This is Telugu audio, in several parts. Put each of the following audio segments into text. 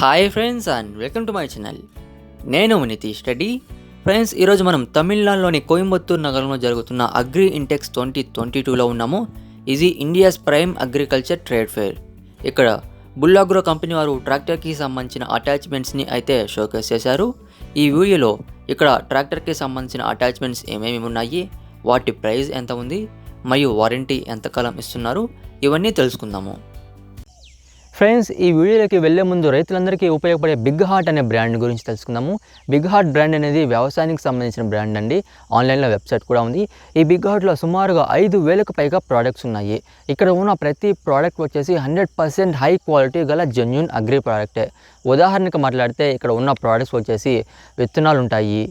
Hi friends and welcome to my channel. నేను నితీష్ రెడ్డి. ఫ్రెండ్స్, ఈరోజు మనం తమిళనాడులోని కోయంబత్తూర్ నగరంలో జరుగుతున్న అగ్రి ఇంటెక్స్ 2022లో ఉన్నాము. ఇది India's prime agriculture trade fair. ఇక్కడ బుల్లాగ్రో కంపెనీ వారు ట్రాక్టర్కి సంబంధించిన అటాచ్మెంట్స్ని అయితే షోకేస్ చేశారు. ఈ వీడియోలో ఇక్కడ ట్రాక్టర్కి సంబంధించిన అటాచ్మెంట్స్ ఏమేమి ఉన్నాయి, వాటి ప్రైస్ ఎంత ఉంది మరియు వారంటీ ఎంతకాలం ఇస్తున్నారు, ఇవన్నీ తెలుసుకుందాము. ఫ్రెండ్స్, ఈ వీడియోలోకి వెళ్ళే ముందు రైతులందరికీ ఉపయోగపడే బిగ్ హార్ట్ అనే బ్రాండ్ గురించి తెలుసుకుందాము. బిగ్ హార్ట్ బ్రాండ్ అనేది వ్యవసాయానికి సంబంధించిన బ్రాండ్ అండి. ఆన్లైన్లో వెబ్సైట్ కూడా ఉంది. ఈ బిగ్ హార్ట్లో సుమారుగా 5,000కు పైగా ప్రోడక్ట్స్ ఉన్నాయి. ఇక్కడ ఉన్న ప్రతి ప్రోడక్ట్ వచ్చేసి 100% హై క్వాలిటీ గల జెన్యూన్ అగ్రి ప్రోడక్టే. ఉదాహరణకు మాట్లాడితే ఇక్కడ ఉన్న ప్రోడక్ట్స్ వచ్చేసి విత్తనాలు ఉంటాయి,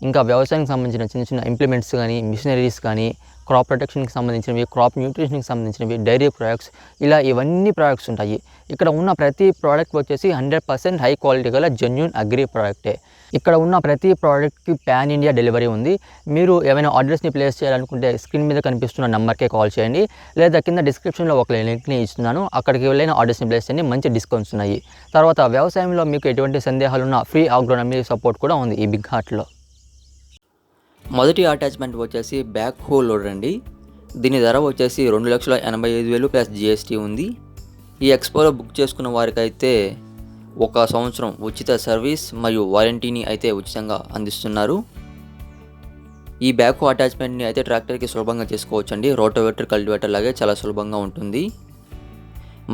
ఇంకా వ్యవసాయానికి సంబంధించిన చిన్న చిన్న ఇంప్లిమెంట్స్ కానీ, మిషనరీస్ కానీ, క్రాప్ ప్రొటెక్షన్కి సంబంధించినవి, క్రాప్ న్యూట్రిషన్కి సంబంధించినవి, డైరీ ప్రోడక్ట్స్, ఇలా ఇవన్నీ ప్రోడక్ట్స్ ఉంటాయి. ఇక్కడ ఉన్న ప్రతి ప్రోడక్ట్ వచ్చేసి 100% హై క్వాలిటీ గల జెన్యూన్ అగ్రి ప్రోడక్టే. ఇక్కడ ఉన్న ప్రతి ప్రోడక్ట్కి పాన్ ఇండియా డెలివరీ ఉంది. మీరు ఏమైనా ఆర్డర్స్ని ప్లేస్ చేయాలనుకుంటే స్క్రీన్ మీద కనిపిస్తున్న నెంబర్కే కాల్ చేయండి, లేదా కింద డిస్క్రిప్షన్లో ఒక లింక్ని ఇస్తున్నాను, అక్కడికి వెళ్ళిన ఆర్డర్స్ని ప్లేస్ చేయండి. మంచి డిస్కౌంట్స్ ఉన్నాయి. తర్వాత వ్యవసాయంలో మీకు ఎటువంటి సందేహాలున్నా ఫ్రీ అగ్రోనమీ సపోర్ట్ కూడా ఉంది ఈ బిగ్ హార్ట్లో. మొదటి అటాచ్మెంట్ వచ్చేసి బ్యాక్ హోల్ లోడర్ అండి. దీని ధర వచ్చేసి 2,85,000 ప్లస్ GST ఉంది. ఈ ఎక్స్పోలో బుక్ చేసుకున్న వారికైతే 1 సంవత్సరం ఉచిత సర్వీస్ మరియు వారంటీని అయితే ఉచితంగా అందిస్తున్నారు. ఈ బ్యాక్ హో అటాచ్మెంట్ని అయితే ట్రాక్టర్కి సులభంగా చేసుకోవచ్చండి. రోటోవేటర్, కల్టివేటర్ లాగే చాలా సులభంగా ఉంటుంది.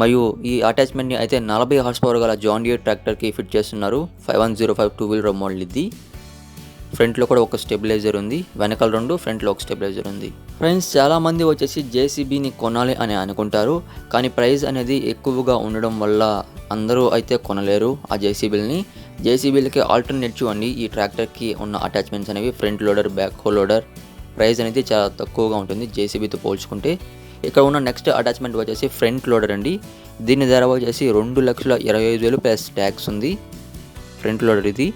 మరియు ఈ అటాచ్మెంట్ని అయితే 40 హార్స్ పవర్ గల జాన్ డియర్ ట్రాక్టర్కి ఫిట్ చేస్తున్నారు. 5105 2 వీలర్ మోడల్ ఇది. ఫ్రంట్లో కూడా ఒక స్టెబిలైజర్ ఉంది, వెనకాల 2, ఫ్రంట్లో ఒక స్టెబిలైజర్ ఉంది. ఫ్రెండ్స్, చాలామంది వచ్చేసి JCBని కొనాలి అని అనుకుంటారు, కానీ ప్రైస్ అనేది ఎక్కువగా ఉండడం వల్ల అందరూ అయితే కొనలేరు ఆ JCBని. JCBలకి ఆల్టర్నేటివ్ అండి ఈ ట్రాక్టర్కి ఉన్న అటాచ్మెంట్స్ అనేవి. ఫ్రంట్ లోడర్, బ్యాక్ హో లోడర్ ప్రైస్ అనేది చాలా తక్కువగా ఉంటుంది JCBతో పోల్చుకుంటే. ఇక్కడ ఉన్న నెక్స్ట్ అటాచ్మెంట్ వచ్చేసి ఫ్రంట్ లోడర్ అండి. దీని ధర వచ్చేసి 2,25,000 ప్లస్ ట్యాక్స్ ఉంది. ఫ్రంట్ లోడర్ ఇది.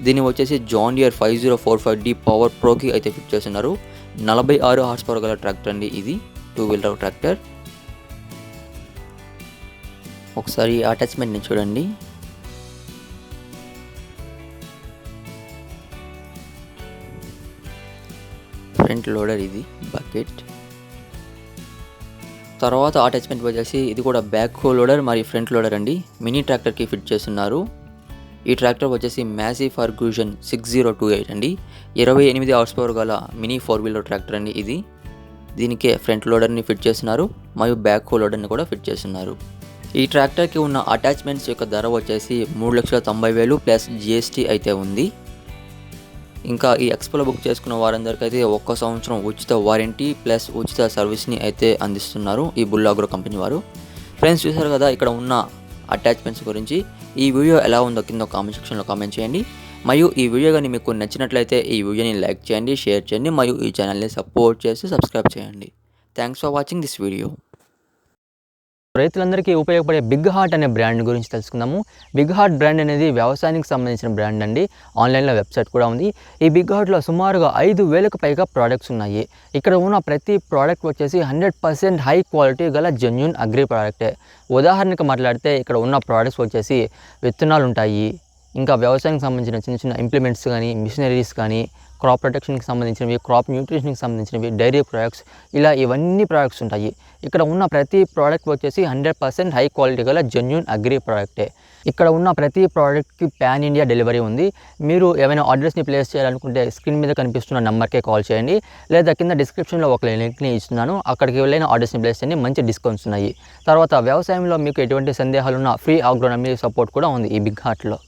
దీన్ని వచ్చేసి జాన్ డియర్ 5045D పవర్ ప్రోకి అయితే ఫిట్ చేస్తున్నారు. 46 హార్స్ పవర్ గల ట్రాక్టర్ అండి ఇది, 2 వీలర్ ట్రాక్టర్. ఒకసారి అటాచ్మెంట్ని చూడండి. ఫ్రంట్ లోడర్ ఇది, బకెట్. తర్వాత అటాచ్మెంట్ వచ్చేసి ఇది కూడా బ్యాక్ హో లోడర్ మరియు ఫ్రంట్ లోడర్ అండి. మినీ ట్రాక్టర్కి ఫిట్ చేస్తున్నారు. ఈ ట్రాక్టర్ వచ్చేసి మ్యాసివ్ ఫర్గూషన్ 6028 అండి. 28 హార్స్ పవర్ గల మినీ 4 వీలర్ ట్రాక్టర్ అండి ఇది. దీనికే ఫ్రంట్ లోడర్ని ఫిట్ చేస్తున్నారు మరియు బ్యాక్ హో లోడర్ని కూడా ఫిట్ చేస్తున్నారు. ఈ ట్రాక్టర్కి ఉన్న అటాచ్మెంట్స్ యొక్క ధర వచ్చేసి 3,90,000 ప్లస్ GST అయితే ఉంది. ఇంకా ఈ ఎక్స్పోలో బుక్ చేసుకున్న వారందరికీ అయితే 1 సంవత్సరం ఉచిత వారంటీ ప్లస్ ఉచిత సర్వీస్ని అయితే అందిస్తున్నారు ఈ బుల్లాగ్రో కంపెనీ వారు. ఫ్రెండ్స్, చూసారు కదా ఇక్కడ ఉన్న అటాచ్మెంట్స్ గురించి. ఈ వీడియో ఎలా ఉందో కింద కామెంట్ సెక్షన్లో కామెంట్ చేయండి. మరియు ఈ వీడియో కానీ మీకు నచ్చినట్లయితే ఈ వీడియోని లైక్ చేయండి, షేర్ చేయండి మరియు ఈ ఛానల్ని సపోర్ట్ చేసి సబ్స్క్రైబ్ చేయండి. Thanks for watching this video. రైతులందరికీ ఉపయోగపడే బిగ్ హార్ట్ అనే బ్రాండ్ గురించి తెలుసుకుందాము. బిగ్ హార్ట్ బ్రాండ్ అనేది వ్యవసాయానికి సంబంధించిన బ్రాండ్ అండి. ఆన్లైన్లో వెబ్సైట్ కూడా ఉంది. ఈ బిగ్ హార్ట్లో సుమారుగా 5,000కు పైగా ప్రోడక్ట్స్ ఉన్నాయి. ఇక్కడ ఉన్న ప్రతి ప్రోడక్ట్ వచ్చేసి 100% హై క్వాలిటీ గల జెన్యూన్ అగ్రి ప్రోడక్టే. ఉదాహరణకు మాట్లాడితే ఇక్కడ ఉన్న ప్రోడక్ట్స్ వచ్చేసి విత్తనాలు ఉంటాయి, ఇంకా వ్యవసాయానికి సంబంధించిన చిన్న చిన్న ఇంప్లిమెంట్స్ కానీ, మిషనరీస్ కానీ, క్రాప్ ప్రొటెక్షన్కి సంబంధించినవి, క్రాప్ న్యూట్రిషన్కి సంబంధించినవి, డైరీ ప్రోడక్ట్స్, ఇలా ఇవన్నీ ప్రోడక్ట్స్ ఉంటాయి. ఇక్కడ ఉన్న ప్రతి ప్రోడక్ట్ వచ్చేసి 100% హై క్వాలిటీ గల జెన్యూన్ అగ్రి ప్రోడక్టే. ఇక్కడ ఉన్న ప్రతి ప్రోడక్ట్కి పాన్ ఇండియా డెలివరీ ఉంది. మీరు ఏమైనా ఆర్డర్స్ని ప్లేస్ చేయాలనుకుంటే స్క్రీన్ మీద కనిపిస్తున్న నెంబర్కే కాల్ చేయండి, లేదా కింద డిస్క్రిప్షన్లో ఒక లింక్ని ఇస్తున్నాను, అక్కడికి వెళ్ళిన ఆర్డర్స్ని ప్లేస్ చేయండి. మంచి డిస్కౌంట్స్ ఉన్నాయి. తర్వాత వ్యవసాయంలో మీకు ఎటువంటి సందేహాలున్నా ఫ్రీ అగ్రోనమీ సపోర్ట్ కూడా ఉంది ఈ బిగ్ హార్ట్లో.